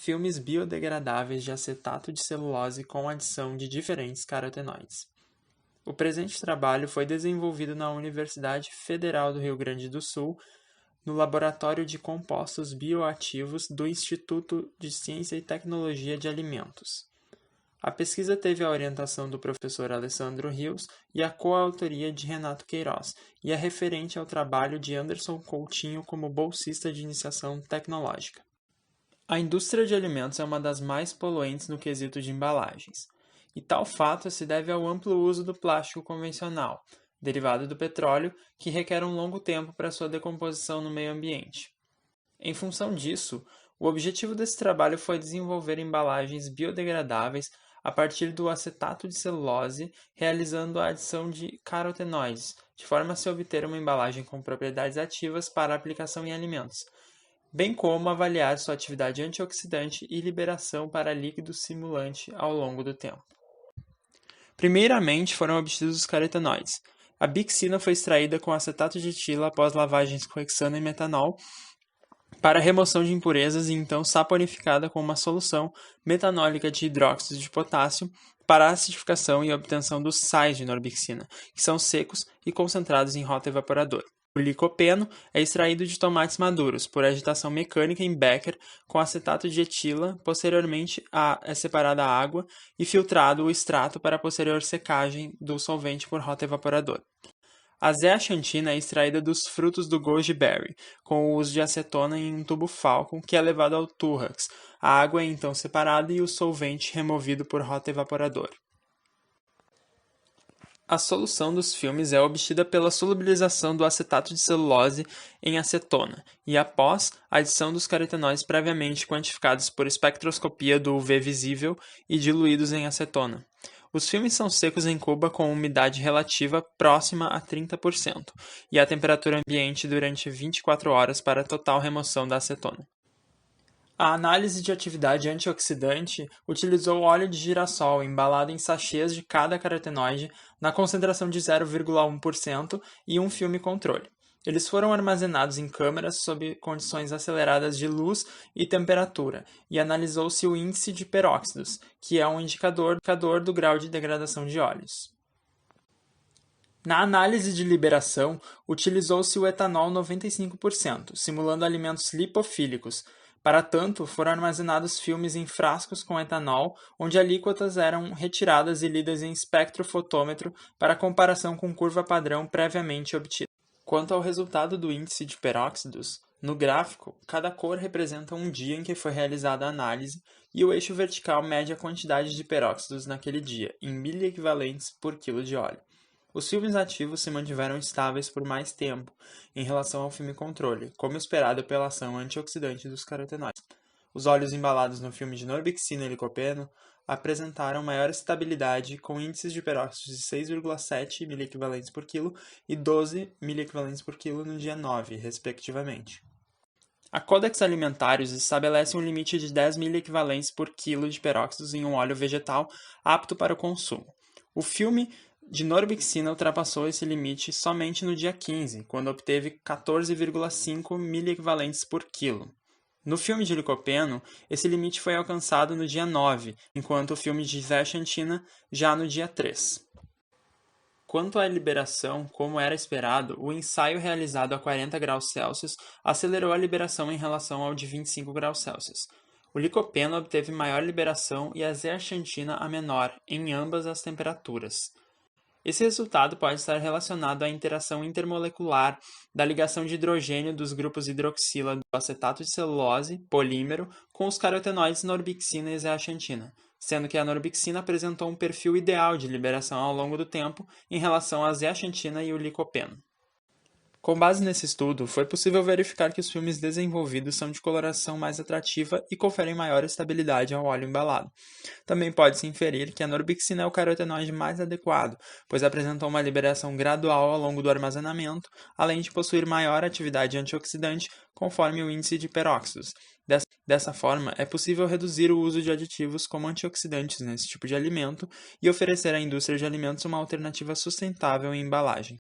filmes biodegradáveis de acetato de celulose com adição de diferentes carotenoides. O presente trabalho foi desenvolvido na Universidade Federal do Rio Grande do Sul, no Laboratório de Compostos Bioativos do Instituto de Ciência e Tecnologia de Alimentos. A pesquisa teve a orientação do professor Alessandro Rios e a coautoria de Renato Queiroz, e é referente ao trabalho de Anderson Coutinho como bolsista de iniciação tecnológica. A indústria de alimentos é uma das mais poluentes no quesito de embalagens, e tal fato se deve ao amplo uso do plástico convencional, derivado do petróleo, que requer um longo tempo para sua decomposição no meio ambiente. Em função disso, o objetivo desse trabalho foi desenvolver embalagens biodegradáveis a partir do acetato de celulose, realizando a adição de carotenoides, de forma a se obter uma embalagem com propriedades ativas para aplicação em alimentos, bem como avaliar sua atividade antioxidante e liberação para líquido simulante ao longo do tempo. Primeiramente foram obtidos os carotenoides. A bixina foi extraída com acetato de etila após lavagens com hexano e metanol para remoção de impurezas e então saponificada com uma solução metanólica de hidróxido de potássio para acidificação e obtenção dos sais de norbixina, que são secos e concentrados em rota evaporador. O licopeno é extraído de tomates maduros por agitação mecânica em Becker com acetato de etila, posteriormente é separada a água e filtrado o extrato para a posterior secagem do solvente por rota evaporador. A zeaxantina é extraída dos frutos do goji berry, com o uso de acetona em um tubo Falcon que é levado ao túrax. A água é então separada e o solvente removido por rota evaporador. A solução dos filmes é obtida pela solubilização do acetato de celulose em acetona e após a adição dos carotenoides previamente quantificados por espectroscopia do UV visível e diluídos em acetona. Os filmes são secos em cuba com umidade relativa próxima a 30% e a temperatura ambiente durante 24 horas para total remoção da acetona. A análise de atividade antioxidante utilizou óleo de girassol embalado em sachês de cada carotenoide na concentração de 0,1% e um filme controle. Eles foram armazenados em câmaras sob condições aceleradas de luz e temperatura e analisou-se o índice de peróxidos, que é um indicador do grau de degradação de óleos. Na análise de liberação, utilizou-se o etanol 95%, simulando alimentos lipofílicos. Para tanto, foram armazenados filmes em frascos com etanol, onde alíquotas eram retiradas e lidas em espectrofotômetro para comparação com curva padrão previamente obtida. Quanto ao resultado do índice de peróxidos, no gráfico, cada cor representa um dia em que foi realizada a análise e o eixo vertical mede a quantidade de peróxidos naquele dia, em miliequivalentes por quilo de óleo. Os filmes ativos se mantiveram estáveis por mais tempo em relação ao filme controle, como esperado pela ação antioxidante dos carotenoides. Os óleos embalados no filme de norbixina e licopeno apresentaram maior estabilidade com índices de peróxidos de 6,7 miliequivalentes por quilo e 12 miliequivalentes por quilo no dia 9, respectivamente. A Codex Alimentarius estabelece um limite de 10 miliequivalentes por quilo de peróxidos em um óleo vegetal apto para o consumo. O filme de norbixina ultrapassou esse limite somente no dia 15, quando obteve 14,5 miliequivalentes por quilo. No filme de licopeno, esse limite foi alcançado no dia 9, enquanto o filme de zeaxantina já no dia 3. Quanto à liberação, como era esperado, o ensaio realizado a 40 graus Celsius acelerou a liberação em relação ao de 25 graus Celsius. O licopeno obteve maior liberação e a zeaxantina a menor, em ambas as temperaturas. Esse resultado pode estar relacionado à interação intermolecular da ligação de hidrogênio dos grupos hidroxila do acetato de celulose, polímero, com os carotenoides norbixina e zeaxantina, sendo que a norbixina apresentou um perfil ideal de liberação ao longo do tempo em relação à zeaxantina e o licopeno. Com base nesse estudo, foi possível verificar que os filmes desenvolvidos são de coloração mais atrativa e conferem maior estabilidade ao óleo embalado. Também pode-se inferir que a norbixina é o carotenoide mais adequado, pois apresentou uma liberação gradual ao longo do armazenamento, além de possuir maior atividade antioxidante conforme o índice de peróxidos. Dessa forma, é possível reduzir o uso de aditivos como antioxidantes nesse tipo de alimento e oferecer à indústria de alimentos uma alternativa sustentável em embalagem.